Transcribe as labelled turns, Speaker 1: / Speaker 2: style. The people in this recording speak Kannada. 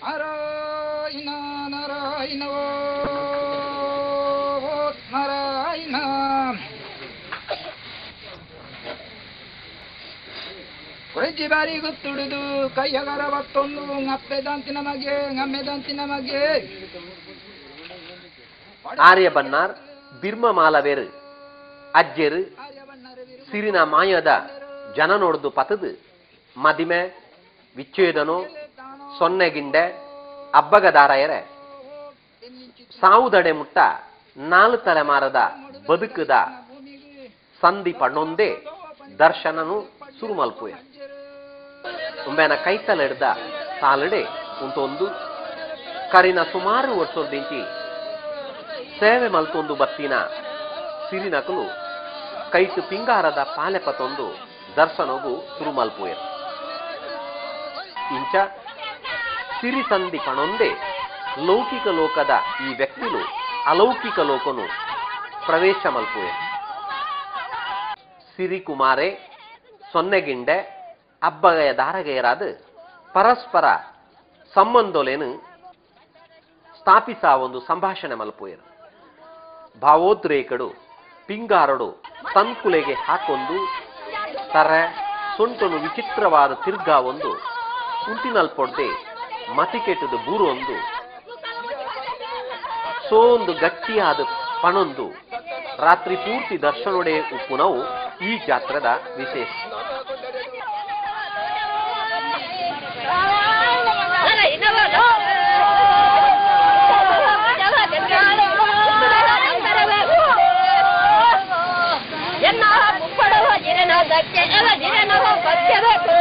Speaker 1: ನಾರಾಯಣ ನಾರಾಯಣ ನಾರಾಯಣ ಕೊರಜಿ ಬಾರಿ ಗೊತ್ತುಡುದು ಕೈಯಗರ ಬತ್ತೊಂದು ಅಪ್ಪೆದಂತಿ ನಮಗೆ
Speaker 2: ಆರ್ಯ ಬನ್ನಾರ್ ಬಿರ್ಮ ಮಾಲವೇರು ಅಜ್ಜೆರು ಸಿರಿನ ಮಾಯದ ಜನ ನೋಡ್ದು ಪತದು ಮದಿಮೆ ವಿಚ್ಛೇದನೋ ಸೊನ್ನೆಗಿಂಡೆ ಅಬ್ಬಗದಾರಯರೆ ಸಾವುದಡೆ ಮುಟ್ಟ ನಾಲು ತಲೆಮಾರದ ಬದುಕದ ಸಂಧಿ ಪಣ್ಣೊಂದೇ ದರ್ಶನನು ಸುರು ಮಲ್ಪುಯ ಉಂಬೆನ ಕೈತಲೆಡ್ದ ಸಾಲಡೆ ಉಂತೊಂದು ಕರಿನ ಸುಮಾರು ವರ್ಷದಿಂಚಿ ಸೇವೆ ಮಲ್ತೊಂದು ಬತ್ತಿನ ಸಿರಿನಕಲು ಕೈತು ಪಿಂಗಾರದ ಪಾಲೆಪತೊಂದು ದರ್ಶನವು ಸುರು ಮಲ್ಪುಯ ಇಂಚ ಸಿರಿ ಸಂಧಿ ಪಣೊಂದೇ ಲೌಕಿಕ ಲೋಕದ ಈ ವ್ಯಕ್ತಿಲು ಅಲೌಕಿಕ ಲೋಕನು ಪ್ರವೇಶ ಮಲ್ಪುಯ ಸಿರಿ ಕುಮಾರೆ ಸೊನ್ನೆಗಿಂಡೆ ಅಬ್ಬಗೆಯ ದಾರಗೆಯರಾದ ಪರಸ್ಪರ ಸಂಬಂಧೋಲೇನು ಸ್ಥಾಪಿಸ ಒಂದು ಸಂಭಾಷಣೆ ಮಲ್ಪುಯರು ಭಾವೋದ್ರೇಕಡು ಪಿಂಗಾರಡು ಸಂಕುಲೆಗೆ ಹಾಕೊಂದು ತರ ಸೊಂಟನು ವಿಚಿತ್ರವಾದ ತಿರ್ಗಾ ಒಂದು ಉಂಟಿನಲ್ಪೊಡ್ದೆ ಮತಿಕೆಟ್ಟದು ಬೂರು ಒಂದು ಸೋಂದು ಗಟ್ಟಿಯಾದ ಪಣೊಂದು ರಾತ್ರಿ ಪೂರ್ತಿ ದರ್ಶನೊಡೆ ಉಪ್ಪುನವು ಈ ಜಾತ್ರದ ವಿಶೇಷ
Speaker 3: ಎಲ್ಲ